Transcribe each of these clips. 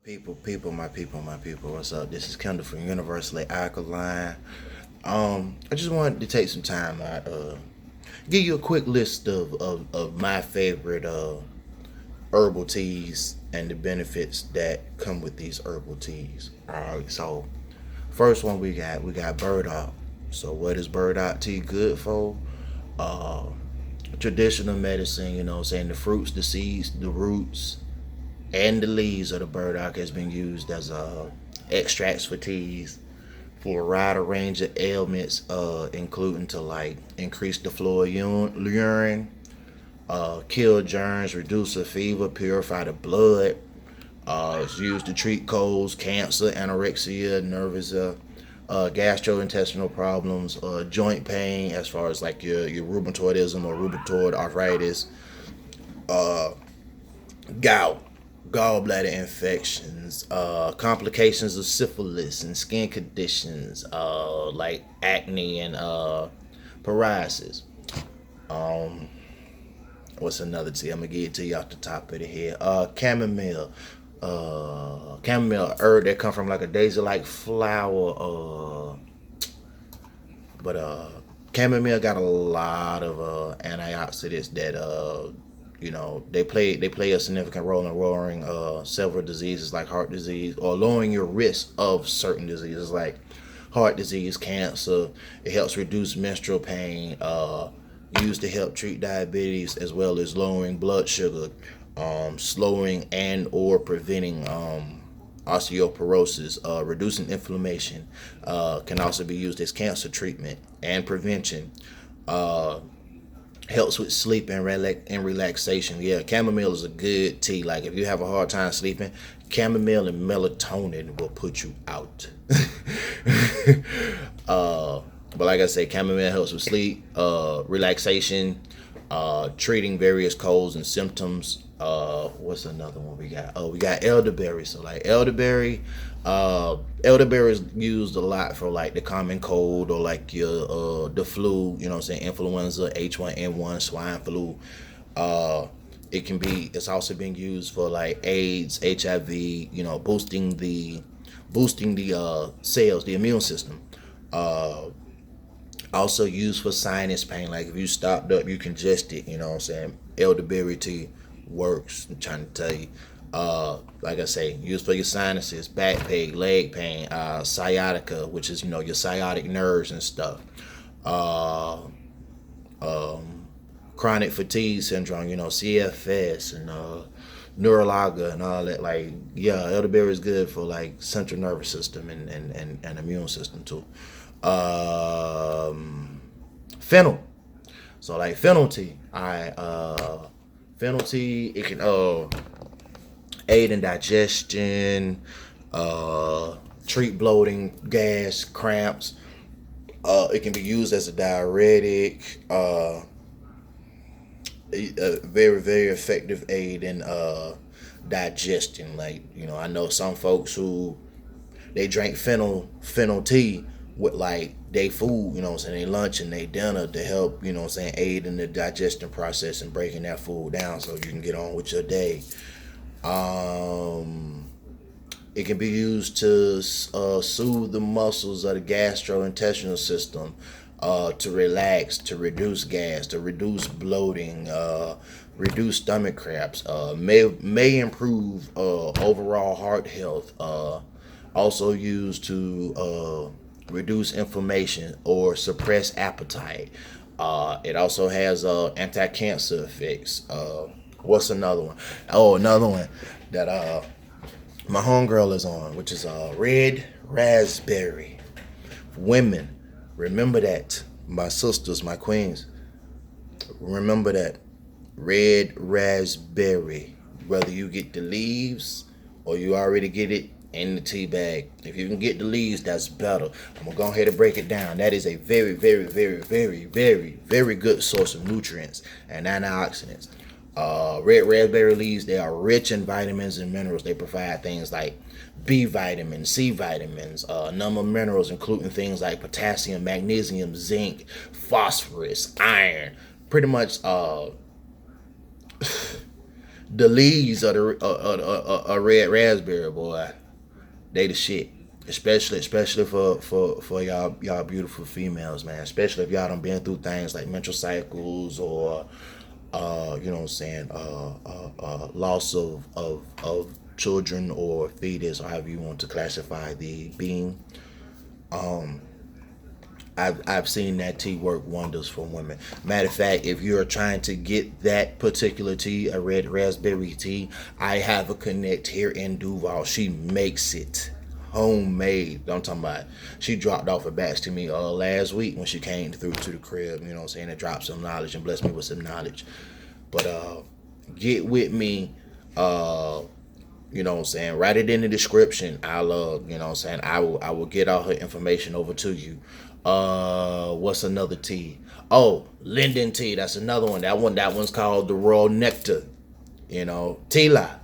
My people, what's up? This is Kendall from Universally Alkaline. I just wanted to take some time out, give you a quick list of my favorite herbal teas and the benefits that come with these herbal teas. Alright, so first one we got burdock. So what is burdock tea good for? Uh Traditional medicine, you know what I'm saying? The fruits, the seeds, the roots, and the leaves of the burdock has been used as extracts for teas for a wider range of ailments, including to like increase the flow of urine, kill germs, reduce the fever, purify the blood. It's used to treat colds, cancer, anorexia, nervous, gastrointestinal problems, joint pain, as far as like your rheumatoidism or rheumatoid arthritis, gout, gallbladder infections, complications of syphilis and skin conditions, like acne and psoriasis. Um, what's another tea? I'm gonna give it to you off the top of the head. Chamomile. Chamomile herb that come from like a daisy-like flower. But chamomile got a lot of antioxidants that they play a significant role in lowering several diseases like heart disease, or lowering your risk of certain diseases like heart disease, cancer. It helps reduce menstrual pain. Used to help treat diabetes as well as lowering blood sugar, slowing and or preventing osteoporosis, reducing inflammation. Can also be used as cancer treatment and prevention. Uh, Helps with sleep and relaxation. Yeah, chamomile is a good tea. Like if you have a hard time sleeping, chamomile and melatonin will put you out. But like I said, chamomile helps with sleep, relaxation, treating various colds and symptoms. What's another one we got? Oh, we got elderberry. So like elderberry is used a lot for like the common cold or like your the flu. You know what I'm saying? Influenza, H1N1, swine flu. Uh, it's also being used for like AIDS, HIV. You know, boosting the cells, the immune system. Uh, Also used for sinus pain. Like if you stopped up, you congested, you know what I'm saying? Elderberry tea works. I'm trying to tell you. Like I say, used for your sinuses, back pain, leg pain, sciatica, which is, your sciatic nerves and stuff. Uh, um, Chronic fatigue syndrome, CFS and neuralgia and all that. Like, yeah, elderberry is good for like central nervous system and immune system too. Fennel. So like fennel tea. Fennel tea, it can aid in digestion, treat bloating, gas, cramps. It can be used as a diuretic. A very very effective aid in digestion. Like I know some folks who they drink fennel tea with like they food, you know what I'm saying, they lunch and they dinner to help, you know what I'm saying, aid in the digestion process and breaking that food down so you can get on with your day. Um, it can be used to soothe the muscles of the gastrointestinal system, to relax, to reduce gas, to reduce bloating, reduce stomach cramps, may improve overall heart health. Also used to reduce inflammation or suppress appetite. It also has anti-cancer effects. What's another one? Oh, another one that my homegirl is on, which is red raspberry. Women, remember that. My sisters, my queens, remember that. Red raspberry. Whether you get the leaves or you already get it in the tea bag. If you can get the leaves, that's better. I'm gonna go ahead and break it down. That is a very, very, very, very, very, very good source of nutrients and antioxidants. Red raspberry leaves, they are rich in vitamins and minerals. They provide things like B vitamins, C vitamins, a number of minerals, including things like potassium, magnesium, zinc, phosphorus, iron. Pretty much The leaves of the a red raspberry, boy, they the shit. Especially for y'all beautiful females, man. Especially if y'all done been through things like menstrual cycles or you know what I'm saying, loss of children or fetus, or however you want to classify the being. I've seen that tea work wonders for women. Matter of fact, if you're trying to get that particular tea, a red raspberry tea, I have a connect here in Duval. She makes it homemade. I'm talking about. She dropped off a batch to me last week when she came through to the crib. You know what I'm saying? And dropped some knowledge and blessed me with some knowledge. But get with me. You know what I'm saying? Write it in the description. I'll you know what I'm saying, I will get all her information over to you. What's another tea? Oh, linden tea. That's another one. That one's called the Royal Nectar. You know, Tila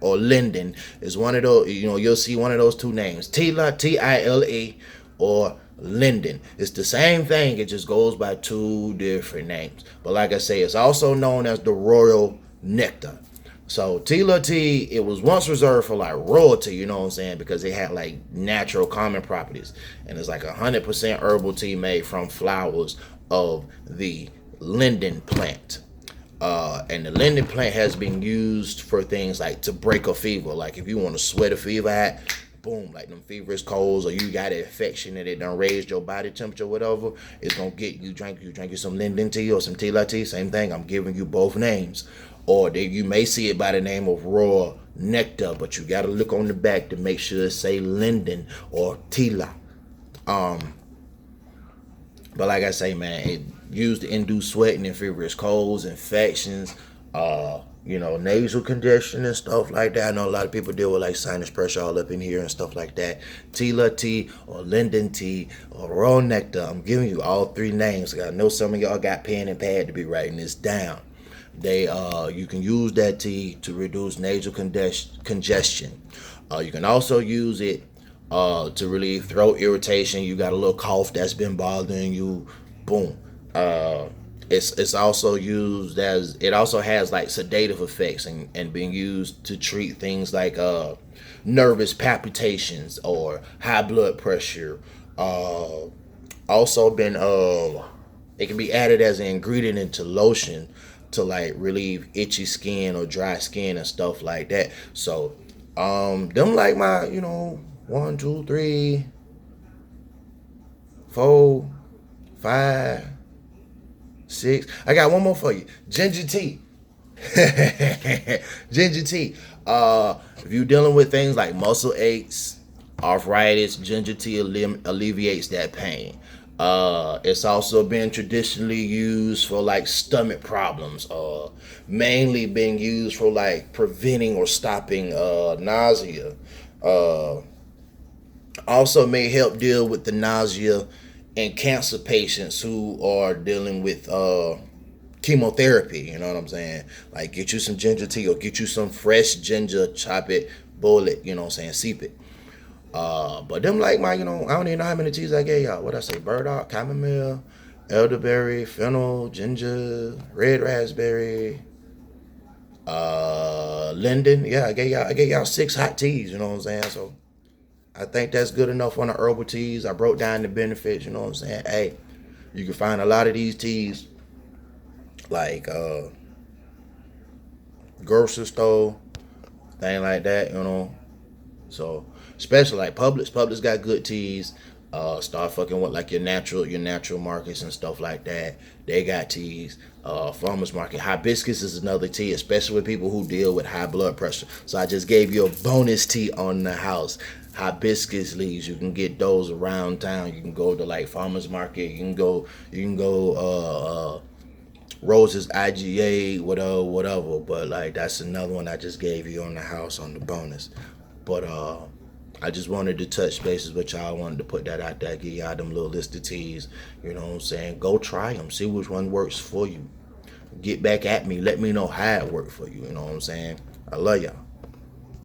or Linden is one of those. You know, you'll see one of those two names: Tila, Tila, or Linden. It's the same thing. It just goes by two different names. But like I say, it's also known as the Royal Nectar. So Tila tea, it was once reserved for like royalty, you know what I'm saying, because it had like natural calming properties, and it's like 100% herbal tea made from flowers of the linden plant. And the linden plant has been used for things like to break a fever, like if you want to sweat a fever at, boom, like them feverish colds, or you got an infection and it done raised your body temperature, whatever. It's gonna get you drink you some linden tea or some Tila tea. Same thing. I'm giving you both names. Or you may see it by the name of Raw Nectar, but you got to look on the back to make sure it say Linden or Tila. But like I say, man, it used to induce sweating and feverish colds, infections, nasal congestion and stuff like that. I know a lot of people deal with like sinus pressure all up in here and stuff like that. Tila tea or Linden tea or Raw Nectar. I'm giving you all three names. I know some of y'all got pen and pad to be writing this down. You can use that tea to reduce nasal congestion. You can also use it to relieve throat irritation. You got a little cough that's been bothering you. Boom. It's also used as, it also has like sedative effects, and being used to treat things like nervous palpitations or high blood pressure. Also been it can be added as an ingredient into lotion to like relieve itchy skin or dry skin and stuff like that. So them like my, 1, 2, 3, 4, 5, 6. I got one more for you. Ginger tea. Ginger tea. If you're dealing with things like muscle aches, arthritis, ginger tea alleviates that pain. It's also been traditionally used for like stomach problems, mainly being used for like preventing or stopping nausea. Also may help deal with the nausea in cancer patients who are dealing with chemotherapy. You know what I'm saying? Like get you some ginger tea or get you some fresh ginger, chop it, boil it, you know what I'm saying, seep it. But them like my, I don't even know how many teas I gave y'all. What I say? Burdock, chamomile, elderberry, fennel, ginger, red raspberry, linden. Yeah, I gave y'all 6 hot teas, you know what I'm saying? So I think that's good enough on the herbal teas. I broke down the benefits, you know what I'm saying? Hey, you can find a lot of these teas like grocery store, thing like that, So especially like Publix. Publix got good teas. Start fucking with like your natural markets and stuff like that. They got teas. Farmers market. Hibiscus is another tea, especially with people who deal with high blood pressure. So I just gave you a bonus tea on the house. Hibiscus leaves. You can get those around town. You can go to like farmers market. You can go Rose's IGA, whatever. But like that's another one I just gave you on the house on the bonus. But I just wanted to touch bases with y'all. I wanted to put that out there, give y'all them little list of teas. You know what I'm saying? Go try them. See which one works for you. Get back at me. Let me know how it worked for you. You know what I'm saying? I love y'all.